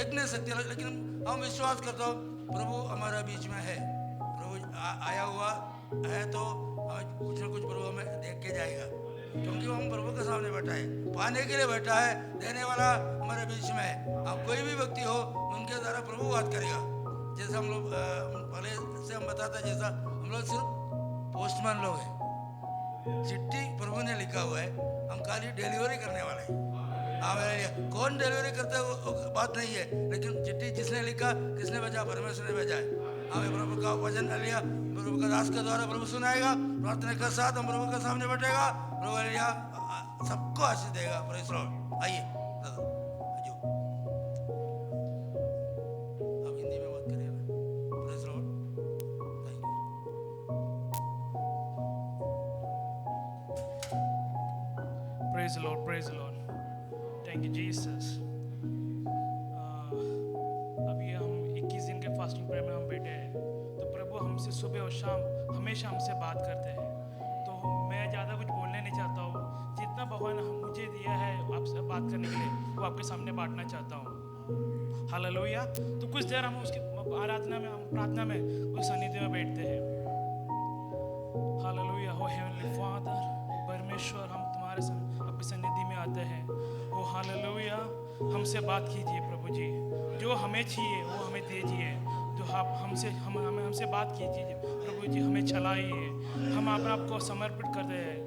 देख नहीं सकते, लेकिन हम विश्वास करते हो प्रभु हमारा बीच में है। प्रभु आया हुआ है तो कुछ ना कुछ प्रभु हमें देख के जाएगा, क्योंकि हम प्रभु के सामने बैठा है, पाने के लिए बैठा है, देने वाला हमारे बीच में है। अब कोई भी व्यक्ति हो उनके द्वारा प्रभु बात करेगा। जैसा हम लोग पहले से हम बताते हैं, जैसा हम लोग सिर्फ पोस्टमैन लोग हैं, चिट्ठी प्रभु ने लिखा हुआ है, हम खाली डिलीवरी करने वाले हैं। कौन डिलीवरी करता है वो बात नहीं है, लेकिन चिट्ठी जिसने लिखा, किसने भेजा, परमेश्वर ने भेजा है। हमें प्रभु का वचन लिया, प्रभु का दास के द्वारा प्रभु सुनाएगा, प्रार्थना के साथ हम प्रभु के सामने बैठेगा, प्रभु लिया सबको आशीष देगा। Praise Lord. आइए आप हिंदी में बात करिए ना। Praise Lord. Praise the Lord, praise the Lord. Thank you Jesus. अभी हम 21 दिन के फास्टिंग प्रेयर में हम बैठे हैं, तो प्रभु हमसे सुबह और शाम हमेशा हमसे बात करते हैं। तो मैं ज़्यादा कुछ बोलने नहीं चाहता हूँ, जितना भगवान मुझे दिया है आपसे बात करने के लिए, वो आपके सामने बांटना चाहता हूँ। हालेलुया। तो कुछ देर हम उसकी आराधना में, हम प्रार्थना में, उस सन्निधि में बैठते हैं। हालेलुया। हो हेवनली फादर, परमेश्वर, हम तुम्हारे आपकी सन्निधि में आते हैं। ओ हालेलुया, हमसे बात कीजिए प्रभु जी, जो हमें चाहिए वो हमें दीजिए, जो आप हमसे बात कीजिए प्रभु जी, हमें चलाइए। हम अपने आप को समर्पित करते हैं,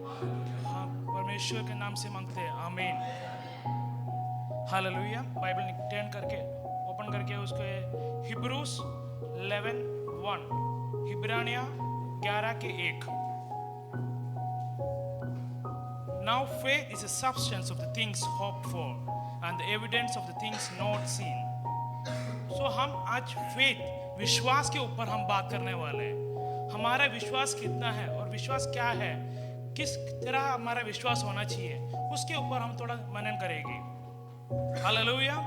हम परमेश्वर के नाम से मांगते हैं, आमीन। हालेलुया। बाइबल टर्न करके ओपन करके उसको Hebrews 11:1, हिब्रानिया 11:1। Now faith is a substance of the things hoped for and the evidence of the things not seen. So हम आज faith, विश्वास के ऊपर हम बात करने वाले हैं। हमारा विश्वास कितना है और विश्वास क्या है, किस तरह हमारा विश्वास होना चाहिए, उसके ऊपर हम थोड़ा मनन करेंगे। Hallelujah.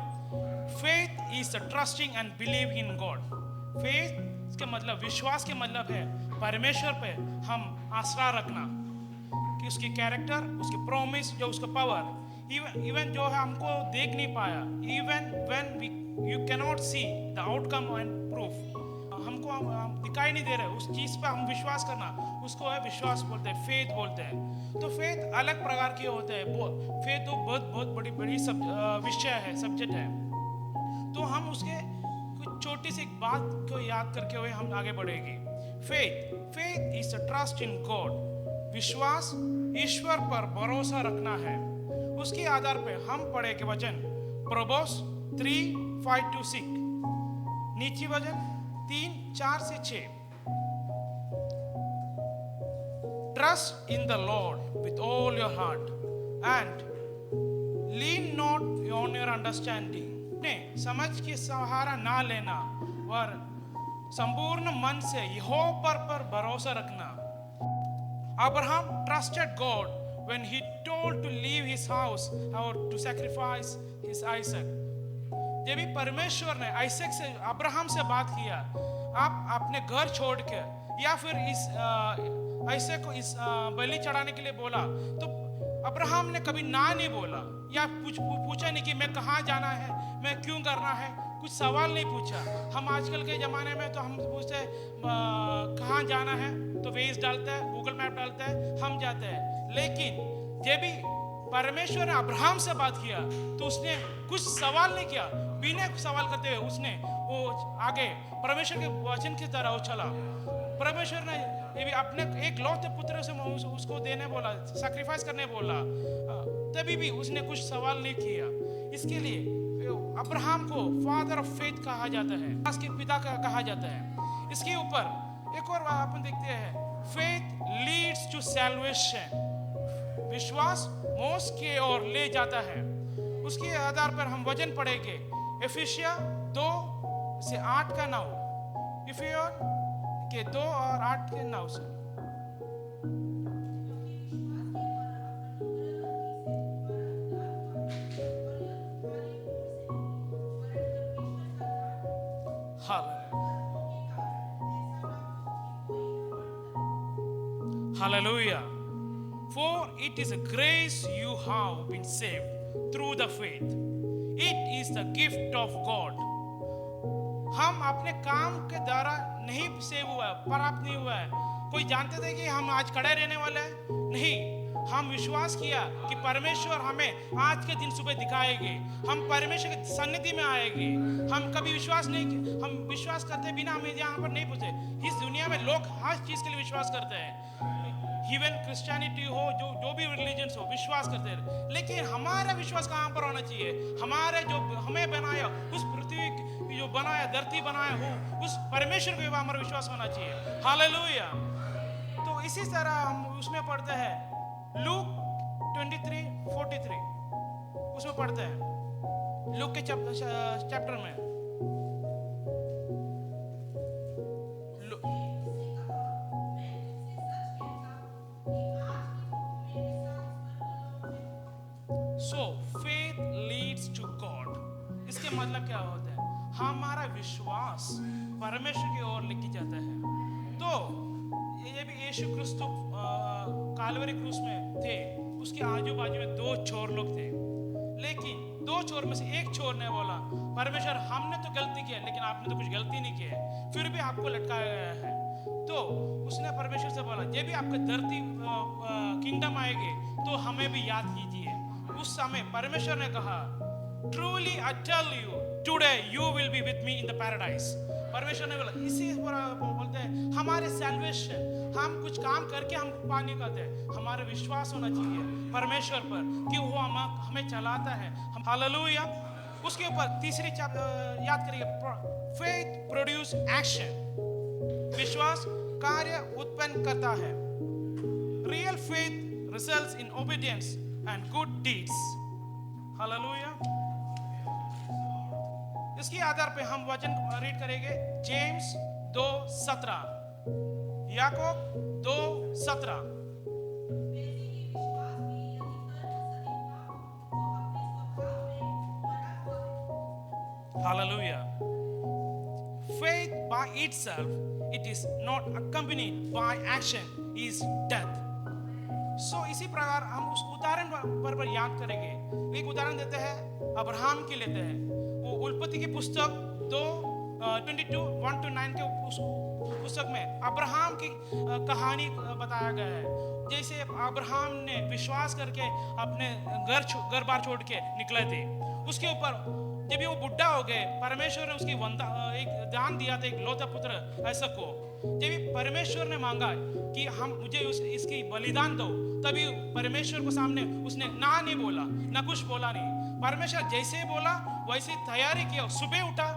Faith is the trusting and believe in God. Faith के मतलब, विश्वास के मतलब है परमेश्वर पे हम आसरा रखना, कि उसकी कैरेक्टर, उसकी प्रॉमिस, जो उसका पावर, इवन जो है हमको देख नहीं पाया, even when you can not see the outcome and proof, हमको हम दिखाई नहीं दे रहे, उस चीज़ पे हम विश्वास करना, उसको है विश्वास बोलते हैं, फेथ बोलते हैं। तो फेथ अलग प्रकार के होते हैं, फेथ तो बहुत बड़ी विषय है, सब्जेक्ट है। तो हम उसके कुछ छोटी सी बात को याद करके हुए हम आगे बढ़ेंगे। Faith is a trust in God. विश्वास ईश्वर पर भरोसा रखना है। उसके आधार पे हम पढ़े के वचन प्रोबोस 3:5-6, नीचे वचन 3:4-6। Trust in the Lord with all your heart and lean not on your understanding. ने समझ के सहारा ना लेना, और संपूर्ण मन से यहोवा पर भरोसा रखना। Abraham trusted God when he told to leave his house or to sacrifice his Isaac. जब भी परमेश्वर ने आइसक से, अब्राहम से बात किया, आप अपने घर छोड़ के या फिर इस आइसक को इस बलि चढ़ाने के लिए बोला, तो अब्राहम ने कभी ना नहीं बोला, या पूछा नहीं कि मैं कहाँ जाना है, मैं क्यों करना है, कुछ सवाल नहीं पूछा। हम आजकल के ज़माने में तो हम पूछते हैं कहाँ जाना है, तो वेज डालता है, गूगल मैप डालता है, हम जाते हैं। लेकिन जब भी परमेश्वर ने अब्राहम से बात किया, तो उसने कुछ सवाल नहीं किया, बिना सवाल करते हुए उसने वो आगे परमेश्वर के वचन की तरह वो चला। परमेश्वर ने ये भी अपने एक लौते पुत्र से उसको देने बोला, सैक्रिफाइस करने बोला, तभी भी उसने कुछ सवाल नहीं किया। इसके लिए अब्राहम को फादर ऑफ फेथ कहा जाता है, विश्वास के पिता कहा जाता है। इसके ऊपर एक और अपन देखते हैं, फेथ लीड्स टू सैल्वेशन। विश्वास मोक्ष की ओर ले जाता है। उसके आधार पर हम वचन पढ़ेंगे, एफिसिया 2:8-9, इफिसियन के 2 और 8 के 9 से। Hallelujah. For it is a grace you have been saved through the faith. It is the gift of God. हम अपने काम के द्वारा नहीं सेव हुआ है, प्राप्त नहीं हुआ है। कोई जानते थे कि हम आज खड़े रहने वाले हैं? नहीं, हम विश्वास किया कि परमेश्वर हमें आज के दिन सुबह दिखाएंगे, हम परमेश्वर की सन्निधि में आएंगे। हम कभी विश्वास नहीं, हम विश्वास करते बिना हमें यहाँ पर नहीं पहुंचे। इस दुनिया में लोग हर चीज के लिए विश्वास करते हैं, इवन क्रिश्चियनिटी हो, जो भी रिलीजन्स हो, विश्वास करते हैं। लेकिन हमारा विश्वास कहाँ पर होना चाहिए? हमारे जो हमें बनाया, उस पृथ्वी जो बनाया, धरती बनाया हो, उस परमेश्वर को हमारा विश्वास होना चाहिए। हालेलुया। तो इसी तरह हम उसमें पढ़ते हैं लूक 23:43, उसमें पढ़ते हैं लूक के चैप्टर में। So faith leads to God. इसके मतलब क्या होता है? हमारा विश्वास परमेश्वर की ओर लेके जाता है। तो ये भी यीशु क्रिस्तु कालवरी क्रूस में थे, उसके आजू बाजू में 2 चोर लोग थे। लेकिन 2 चोर में से एक चोर ने बोला, परमेश्वर हमने तो गलती की है, लेकिन आपने तो कुछ गलती नहीं की है, फिर भी आपको लटकाया गया है। तो उसने परमेश्वर से बोला, जब भी आपके धरती किंगडम आएगी तो हमें भी याद कीजिए। उस समय परमेश्वर ने कहा, truly I tell you today you will be with me in the paradise. परमेश्वर ने बोला, इसी बोलते हैं हमारे सैल्वेशन, हम कुछ काम करके हम पानी पाते हैं, हमारा विश्वास होना चाहिए परमेश्वर पर कि वो हमें चलाता है। हम हालेलुया। उसके ऊपर तीसरी याद करिए, फेथ प्रोड्यूस एक्शन। विश्वास कार्य उत्पन्न करता है। Real faith results in obedience and good deeds. Hallelujah. इसके आधार पे हम वचन रीड करेंगे James 2:17, Yakub 2:17। Hallelujah. Faith by itself, it is not accompanied by action, is death. So इसी प्रकार हम उस उदाहरण पर याद करेंगे। एक उदाहरण देते हैं, अब्राहम की लेते हैं। वो उत्पत्ति की पुस्तक 22:1-9 के पुस्तक में अब्राहम की कहानी बताया गया है। जैसे अब्राहम ने विश्वास करके अपने घर बार छोड़ के निकले थे। उसके ऊपर जब वो बुढ़ा हो गए, परमेश्वर ने उसकी एक दान दिया था, एक लौता पुत्र ऐसा को। जब परमेश्वर ने मांगा कि हम मुझे इसकी बलिदान दो, तभी परमेश्वर को सामने उसने ना नहीं बोला, ना कुछ बोला नहीं। परमेश्वर जैसे ही बोला वैसे तैयारी किया। सुबह उठा,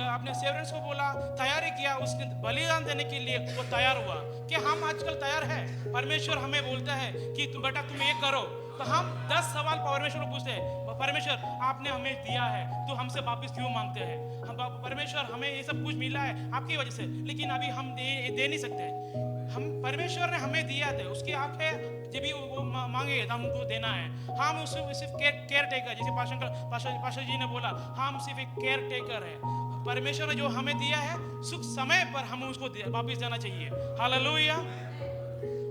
अपने सेवरेंट्स को बोला, तैयारी किया, उसने बलिदान देने के लिए वो तैयार हुआ। कि हम आजकल तैयार है? परमेश्वर हमें बोलता है कि तुम बेटा तुम ये करो, तो हम 10 सवाल परमेश्वर को पूछते हैं, परमेश्वर आपने हमें दिया है तो हमसे वापस क्यों मांगते हैं? हम परमेश्वर हमें ये सब कुछ मिला है आपकी वजह से, लेकिन अभी हम दे नहीं सकते। हम परमेश्वर ने हमें दिया था, उसकी हक है, जब भी वो मांगे तो हमको देना है। हम उसे सिर्फ केयर टेकर, जैसे पाशा जी ने बोला, हम सिर्फ एक केयर टेकर है। परमेश्वर ने जो हमें दिया है, सुख समय पर हम उसको वापस देना चाहिए। हालेलुया।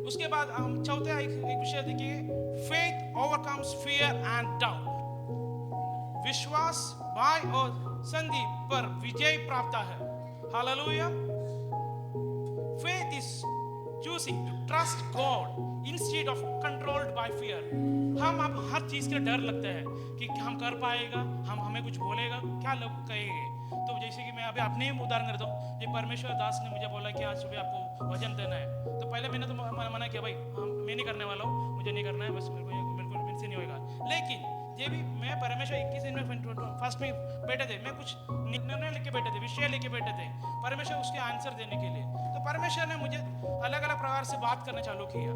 उसके बाद हम चौथा एक विषय देखिए, faith overcomes fear and doubt. विश्वास भय और संधि पर विजय प्राप्त है। Hallelujah. Faith is choosing to trust God instead of controlled by fear. हम अब हर चीज के डर लगता है कि हम कर पाएगा, हमें कुछ बोलेगा, क्या लोग कहेंगे। तो जैसे कि मैं अभी अपने ही उदाहरण करता हूँ, ये परमेश्वर दास ने मुझे बोला कि आज सुबह आपको वचन देना है, तो पहले मैंने तो मना किया, भाई मैं नहीं करने वाला हूँ, मुझे नहीं करना है, बस मेरे को बिल्कुल मुझसे नहीं होगा। लेकिन ये भी मैं परमेश्वर 21 दिन में फर्स्ट में बैठे थे, मैं कुछ निर्णय लेके बैठे थे, विषय लेके बैठे थे परमेश्वर उसके आंसर देने के लिए। तो परमेश्वर ने मुझे अलग अलग प्रकार से बात करना चालू किया।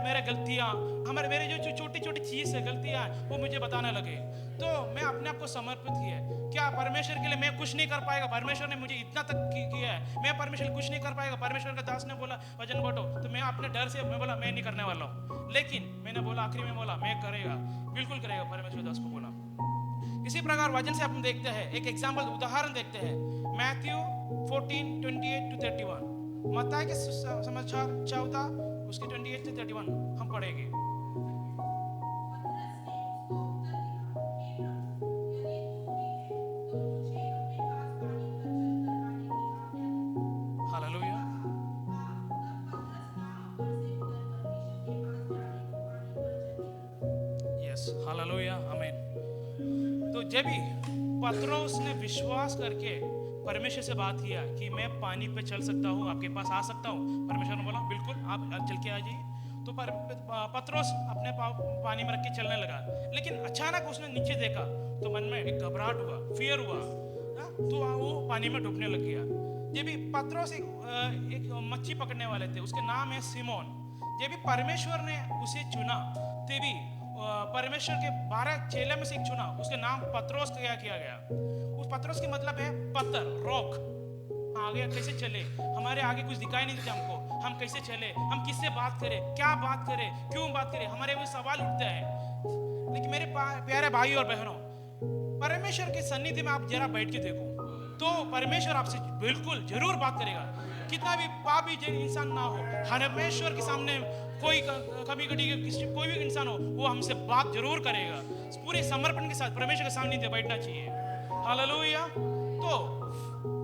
मेरे गलतियाँ, मेरे जो छोटी छोटी चीज़ है गलतियाँ, वो मुझे बताने लगे। तो मैं अपने आप को समर्पित किया। क्या परमेश्वर के लिए मैं कुछ नहीं कर पाएगा? परमेश्वर ने मुझे इतना तक किया है, मैं परमेश्वर कुछ नहीं कर पाएगा? परमेश्वर का दास ने बोला वचन बांटो, तो मैं अपने डर से मैं बोला मैं नहीं करने वाला हूँ। लेकिन मैंने बोला, आखिरी में बोला मैं करेगा, बिल्कुल करेगा, परमेश्वर दास को बोला। इसी प्रकार वचन से हम देखते हैं, एक एग्जाम्पल उदाहरण देखते हैं, मैथ्यू 14:28-31। मत्ती के समाचार 14 उसके 28 से 31 हम पढ़ेंगे। हालेलुया, आमीन। तो जब भी पतरस ने विश्वास करके परमेश्वर से बात किया कि मैं पानी पे चल सकता हूँ, आपके पास आ सकता हूँ, परमेश्वर ने बोला बिल्कुल आप चल के आ जाइए। तो पतरस अपने पानी में रख के चलने लगा, लेकिन अचानक उसने नीचे देखा तो मन में एक घबराहट हुआ, फियर हुआ, तो वो पानी में डूबने लग गया। जब भी पतरस एक मच्छी पकड़ने वाले थे, उसके नाम है सिमोन। जब भी परमेश्वर ने उसे चुना, तभी परमेश्वर के 12 चेले में से एक चुना, उसके नाम पतरस क्या किया गया। उस पतरस के मतलब है पत्थर, रॉक। आगे कैसे चले, हमारे आगे कुछ दिखाई नहीं देता हमको, हम कैसे चले, हम किससे बात करें, क्या बात करें, क्यों बात करें, हमारे वो सवाल उठते हैं। लेकिन मेरे प्यारे भाई और बहनों, परमेश्वर के सन्निधि में आप जरा बैठ के देखो तो परमेश्वर आपसे बिल्कुल जरूर बात करेगा। कितना भी पापी इंसान ना हो, परमेश्वर के सामने कोई कभी कोई भी इंसान हो, वो हमसे बात जरूर करेगा। पूरे समर्पण के साथ परमेश्वर के सामने बैठना चाहिए। हालेलुया। तो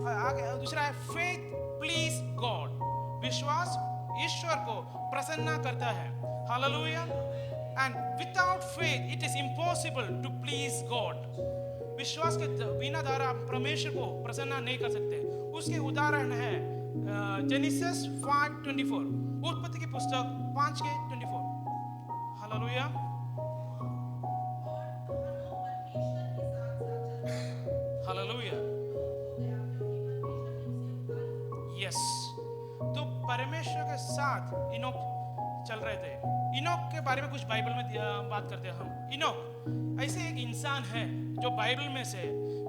आगे दूसरा है फेथ प्लीज गॉड। विश्वास ईश्वर को प्रसन्न करता है। Hallelujah. And without faith it is impossible to please God. विश्वास के बिना द्वारा आप परमेश्वर को प्रसन्न नहीं कर सकते। उसके उदाहरण है जेनेसिस 5:24, उत्पत्ति की पुस्तक 5:24। हालेलुया। हालेलुया। यस। तो परमेश्वर के साथ इनोक चल रहे थे। इनोक के बारे में कुछ बाइबल में बात करते हैं हम। इनोक ऐसे एक इंसान है जो बाइबल में से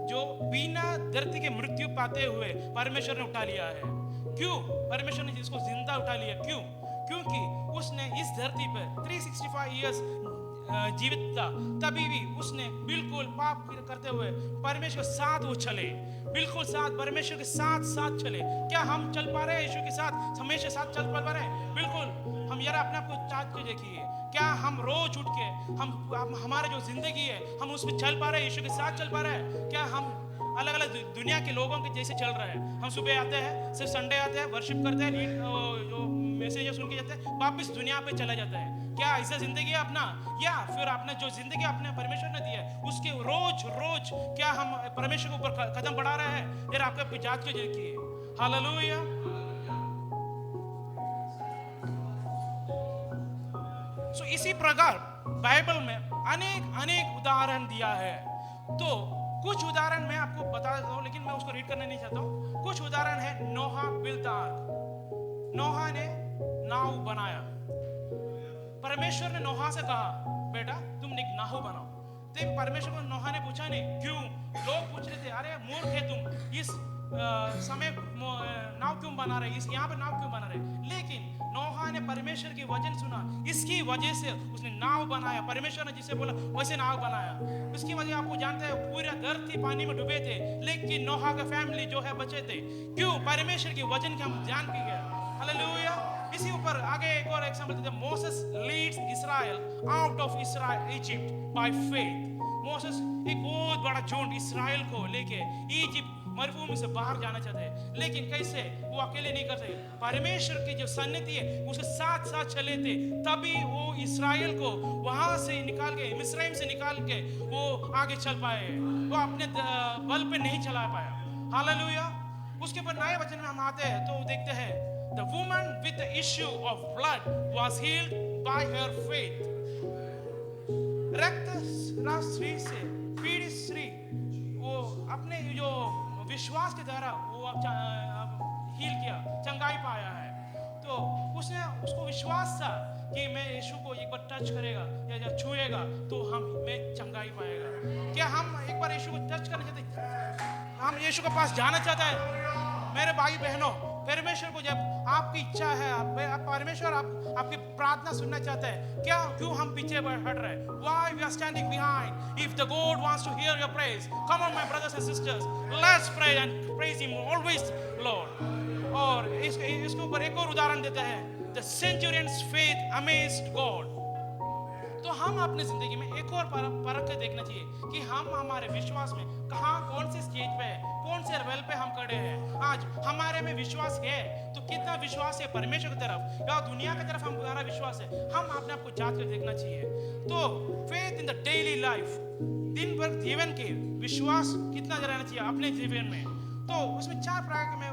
जो बिना धरती के मृत्यु पाते हुए परमेश्वर ने उठा लिया है। क्यों परमेश्वर ने जिसको जिंदा उठा लिया? क्यों? क्योंकि उसने इस धरती पर 365 इयर्स जीवित था, तभी भी उसने बिल्कुल पाप करते हुए परमेश्वर के साथ वो चले, बिल्कुल साथ परमेश्वर के साथ चले। क्या हम चल पा रहे हैं यीशु के साथ, हमेशा साथ चल पा रहे हैं? बिल्कुल। हम यार अपने आप को चाट के देखिए, क्या हम रोज उठ के हम हमारे जो जिंदगी है हम उस पर चल पा रहे हैं, यीशु के साथ चल पा रहे हैं? क्या हम अलग अलग दुनिया के लोगों के जैसे चल रहे हैं? हम सुबह आते हैं, सिर्फ संडे आते हैं, वर्शिप करते हैं, जो मैसेज सुन के जाते हैं, वापस दुनिया पे चला जाता है। क्या ऐसा जिंदगी है अपना? या फिर आपने जो जिंदगी अपने परमेश्वर ने दी है उसके रोज क्या हम परमेश्वर के ऊपर कदम बढ़ा रहे हैं? यार आपके जांच के देखिए। हालेलुया। सो इसी प्रकार बाइबल में अनेक उदाहरण दिया है। तो कुछ उदाहरण मैं आपको बता देता हूँ, लेकिन मैं उसको रीड करना नहीं चाहता हूँ। कुछ उदाहरण है। नोहा बिल्ट द आर्क। नोहा ने नाव बनाया। परमेश्वर ने नोहा से कहा, बेटा तुम एक नाव बनाओ। तो परमेश्वर को नोहा ने पूछा नहीं, क्यों? लोग पूछ रहे थे, अरे मूर्ख है तुम, इस समय नाव क्यों बना रहे, इस यहाँ पे नाव क्यों बना रहे? लेकिन नोहा ने परमेश्वर की वचन सुना, इसकी वजह से उसने नाव बनाया। परमेश्वर ने जिसे बोला वैसे नाव बनाया। उसकी वजह आपको जानते हैं, पूरा धरती पानी में डूबे थे, लेकिन नोहा का फैमिली जो है बचे थे। क्यों? परमेश्वर के वचन के हम ध्यान की गया। हालेलुया। इसी ऊपर आगे एक और एग्जांपल देते हैं। Moses leads Israel out of Egypt by faith. Moses एक बहुत बड़ा झुंड इस्राएल को लेके इजिप्ट मरुभूमि से बाहर जाना चाहते हैं, लेकिन कैसे? वो अकेले नहीं कर सकते। परमेश्वर की जो सन्निधि है उसके साथ चले थे, तभी वो इस्राएल को वहां से निकाल के, मिस्रैम से निकाल के वो आगे चल पाए। वो अपने बल पे नहीं चला पाया। हालेलुया। उसके ऊपर नए वचन में हम आते हैं तो देखते हैं, the woman with the issue of blood was healed by her faith. रक्त स्त्री से पीड़ित स्त्री वो अपने जो विश्वास के द्वारा वो हील किया, चंगाई पाया है। तो उसको विश्वास था कि मैं यीशु को एक बार टच करेगा या छुएगा तो मैं चंगाई पाएगा। क्या हम एक बार यीशु को टच करना चाहते हैं? हम यीशु के पास जाना चाहते हैं? मेरे भाई बहनों, परमेश्वर को जब आपकी इच्छा है, परमेश्वर आपकी प्रार्थना सुनना चाहते हैं, क्या क्यों हम पीछे हट रहे हैं? Why we are standing behind? If the God wants to hear your praise, come on my brothers and sisters, let's pray and praise Him always, Lord. और इसके ऊपर एक और उदाहरण देते हैं। The centurion's faith amazed God. तो हम अपने जिंदगी में एक और परख के देखना चाहिए कि हम हमारे विश्वास में कहाँ, कौन से स्टेज पे है, कौन से लेवल पे हम खड़े हैं। आज हमारे में विश्वास है तो कितना विश्वास है परमेश्वर की तरफ या दुनिया की तरफ हमारा विश्वास है, हम अपने आप को जांच कर देखना चाहिए। तो faith in the daily life, दिन भर जीवन के विश्वास कितना रहना चाहिए अपने जीवन में। तो उसमें 4 प्रकार के मैं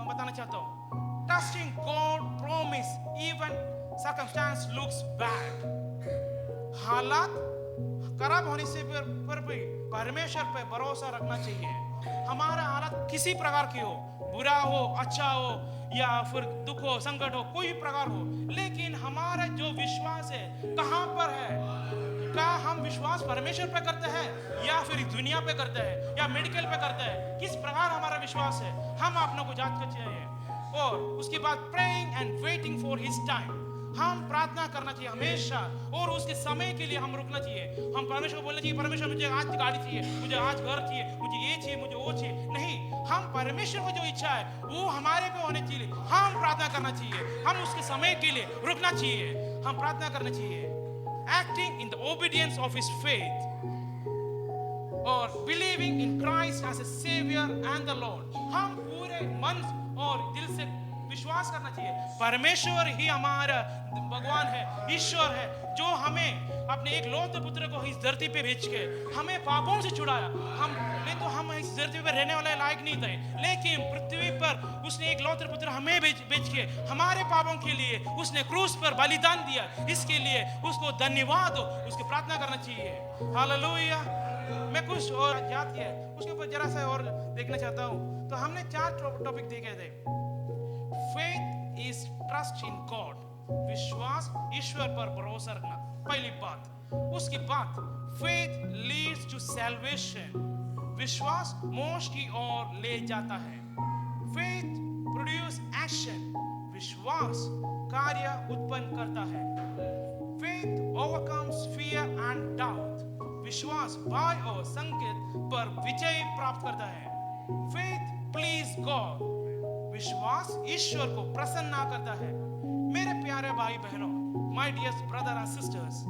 बताना चाहता हूँ। Trusting God promise even circumstance looks bad, हालात खराब होने से पर भी परमेश्वर पे भरोसा रखना चाहिए। हमारा हालत किसी प्रकार की हो, बुरा हो, अच्छा हो, या फिर दुख हो, संकट हो, कोई भी प्रकार हो, लेकिन हमारा जो विश्वास है कहाँ पर है? क्या हम विश्वास परमेश्वर पे करते हैं या फिर दुनिया पे करते हैं या मेडिकल पे करते हैं? किस प्रकार हमारा विश्वास है, हम अपनों को जांच कर चाहिए। और उसके बाद praying and waiting for his time, हम प्रार्थना करना चाहिए हमेशा और उसके समय के लिए हम रुकना चाहिए। हम परमेश्वर को बोलना चाहिए, परमेश्वर मुझे आज गाड़ी चाहिए, मुझे आज घर चाहिए, मुझे ये चाहिए, मुझे वो चाहिए। नहीं, हम परमेश्वर को जो इच्छा है वो हमारे पे होने चाहिए, हम प्रार्थना करना चाहिए, हम उसके समय के लिए रुकना चाहिए, हम प्रार्थना करना चाहिए। Acting in the obedience of his faith और believing in Christ as a saviour and the lord, हम पूरे मन और दिल से विश्वास करना चाहिए परमेश्वर ही हमारा भगवान है, ईश्वर है, जो हमें अपने एक लौते पुत्र को इस धरती पे भेज के हमें पापों से छुड़ाया। नहीं तो हम इस धरती पर रहने वाले लायक नहीं थे, लेकिन पृथ्वी पर उसने एक लौते पुत्र हमें भेज के हमारे पापों के लिए उसने क्रूस पर बलिदान दिया। इसके लिए उसको धन्यवाद हो, उसकी प्रार्थना करना चाहिए। हालेलुया। मैं कुछ और जाती है उसके ऊपर जरा सा और देखना चाहता हूँ। तो हमने 4 टॉपिक देखे थे। Faith is trust in God, विश्वास ईश्वर पर भरोसा रखना, पहली बात। उसके बाद फेथ लीड्स टू सैल्वेशन, विश्वास मोक्ष की ओर ले जाता है। फेथ प्रोड्यूस एक्शन, विश्वास कार्य उत्पन्न करता है। Faith overcomes fear and doubt, विश्वास भय और संकट पर विजय प्राप्त करता है। फेथ प्लीज गॉड, विश्वास ईश्वर को प्रसन्न करता है। मेरे प्यारे भाई बहनों, my dear brother and sisters,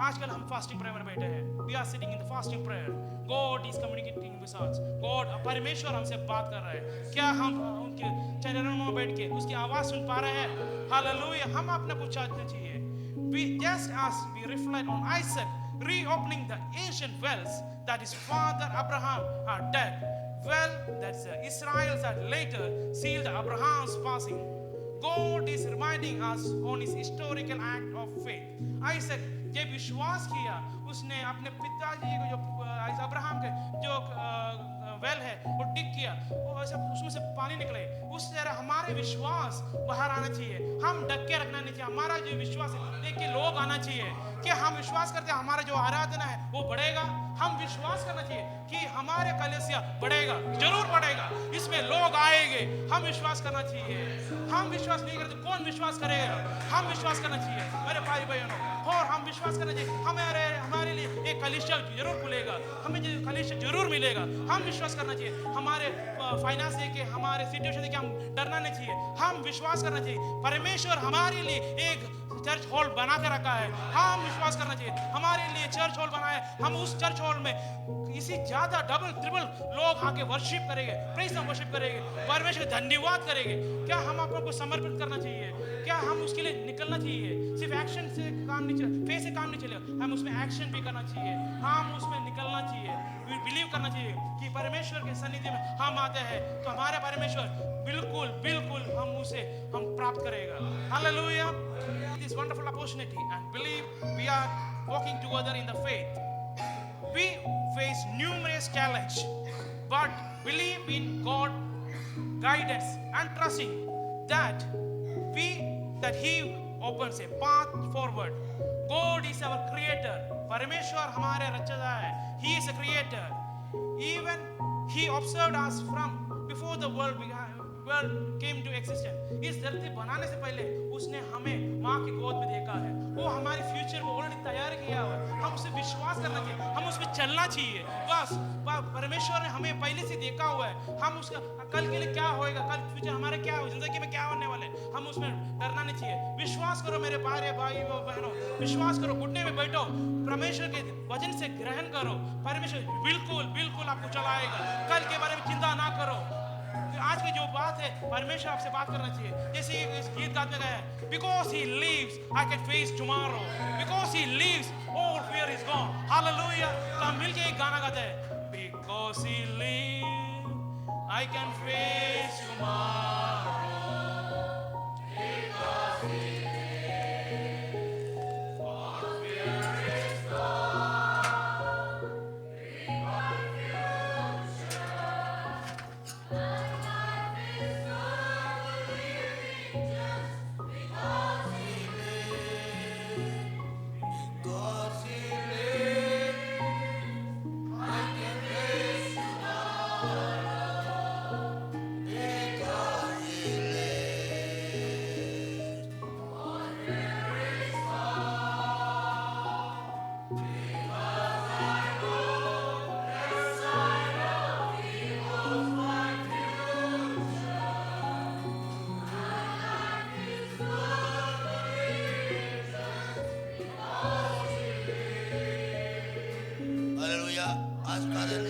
आजकल हम फास्टिंग प्रेयर में बैठे हैं। We are sitting in the fasting prayer, God is communicating with us, God परमेश्वर हमसे बात कर रहा है। क्या हम उनके चरणों में बैठ के उसकी आवाज सुन पा रहे हैं? हालेलुया। हम अपना कुछ चाहते चाहिए। We just as we reflect on Isaac reopening the ancient wells that his father Abraham had dug, well, that Israel had later sealed Abraham's passing. God is reminding us on his historical act of faith. Isaac जब विश्वास किया, उसने अपने पिताजी को जो Abraham के जो वेल है वो डिग किया, वो ऐसा उसमें से पानी निकले। उस तरह हमारे विश्वास बाहर आना चाहिए, हम ढक के रखना नहीं चाहिए। हमारा जो विश्वास है देख के लोग आना चाहिए कि हम विश्वास करते हैं हमारा जो आराधना है वो बढ़ेगा। हम विश्वास करना चाहिए कि हमारे कलीसिया बढ़ेगा, जरूर बढ़ेगा, इसमें लोग आएंगे। हम विश्वास करना चाहिए। हम विश्वास नहीं करते कौन विश्वास करेगा? हम विश्वास करना चाहिए मेरे भाई बहनों, और हम विश्वास करना चाहिए हमारे लिए एक कलीसिया जरूर खुलेगा, हमें कलीसिया जरूर मिलेगा। हम विश्वास करना चाहिए हमारे फाइनेंस देके, हमारे सिचुएशन देके हम डरना नहीं चाहिए। हम विश्वास करना चाहिए परमेश्वर हमारे लिए एक चर्च हॉल बना के रखा है। हम विश्वास करना चाहिए हमारे लिए चर्च हॉल बना है। हम उस चर्च हॉल में इसी ज्यादा डबल ट्रिपल लोग आके वर्शिप करेंगे, प्रेज एंड वर्शिप करेंगे, परमेश्वर धन्यवाद करेंगे। क्या हम अपने को समर्पित करना चाहिए? क्या हम उसके लिए निकलना चाहिए? सिर्फ एक्शन से काम नहीं चलेगा, फेस से काम नहीं चलेगा, हम उसमें एक्शन भी करना चाहिए, हम उसमें निकलना चाहिए, बिलीव करना चाहिए कि परमेश्वर के सन्निधि में हम आते हैं तो हमारा परमेश्वर बिल्कुल बिल्कुल हम प्राप्त करेगा। Hallelujah. This wonderful opportunity and believe we are walking together in the faith. We face numerous challenges, but believe in God guidance and trusting that He opens a path forward. God is our creator. परमेश्वर हमारे रचयिता है. He is a creator. Even He observed us from before the world came to existence. इस धरती बनाने से पहले उसने हमें माँ की गोद में देखा है। वो हमारे फ्यूचर को ऑलरेडी तैयार किया हुआ है। हम उसे विश्वास करना चाहिए, हम उस पर चलना चाहिए। बस परमेश्वर ने हमें पहले से देखा हुआ है। हम उसका कल के लिए क्या होएगा, कल फ्यूचर हमारे क्या हो, जिंदगी में क्या होने वाले, हम उसमें डरना नहीं चाहिए। विश्वास करो मेरे प्यारे भाई बहनों, विश्वास करो, घुटने में बैठो, परमेश्वर के वचन से ग्रहण करो। परमेश्वर बिल्कुल बिल्कुल आपको चलाएगा। कल के बारे में चिंता ना करो। आज की जो बात है, परमेश्वर आपसे बात करना चाहिए। जैसे इस गीत गाते गए हैं, because he lives I can face tomorrow, because he lives all fear is gone. Hallelujah. तो हम मिलके एक गाना गाते हैं, because he lives I can face tomorrow, because he hallelujah. आज का दिन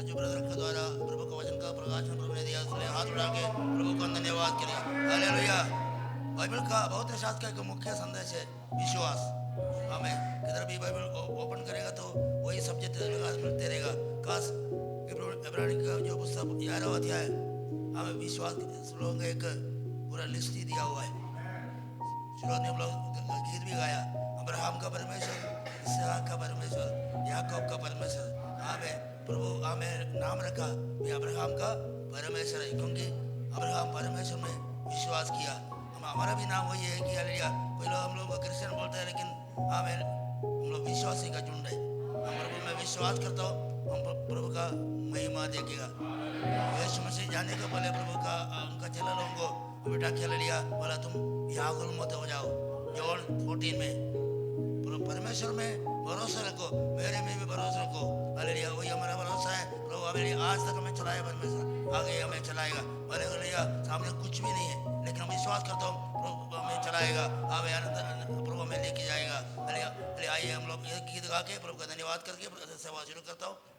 जो ब्रदर के द्वारा प्रभु का वचन का प्रकाशन प्रभु ने दिया, उसने हाथ उठा के प्रभु का धन्यवाद करें। हालेलुया। बाइबल का बहुत शास्त्र का एक मुख्य संदेश है विश्वास। हमें किधर भी बाइबल ओपन करेगा तो वही सब्जेक्ट मिलते रहेगा। खास इब्रानी का जो पुस्तक 11वां अध्याय, हमें विश्वास श्लोक का एक पूरा लिस्ट ही दिया हुआ है। शुरुआत में हम लोग गीत भी गाया, अब्राहम का परमेश्वर, इसहाक का परमेश्वर, याकूब का परमेश्वर। हमें प्रभु हमें नाम रखा भी अब्राहम का परमेश्वर है, क्योंकि अब्राहम परमेश्वर में विश्वास किया। हमारा भी नाम वही है कि हालेलुया। कोई लोग हम लोग क्रिश्चियन बोलते हैं, लेकिन हम लोग विश्वासी का झुंड है। हम प्रभु में विश्वास करता हूँ, हम प्रभु का महिमा देखेगा। यीशु मसीह जाने के पहले प्रभु का उनका चला लोगों को बेटा खेल लिया, बोला तुम व्याकुल मत हो जाओ। जॉन 14 में परमेश्वर में भरोसा रखो, मेरे में भी भरोसा रखो। हालेलुया। वही हमारा भरोसा है। प्रभु हमें आज तक हमें चलाया, परमेश्वर आगे हमें चलाएगा। हालेलुया। सामने कुछ भी नहीं है, लेकिन हम विश्वास करता हूँ प्रभु हमें चलाएगा, हमें प्रभु हमें लेके जाएगा। आइए हम लोग गीत गा के प्रभु का धन्यवाद करके सेवा शुरू करता हूँ।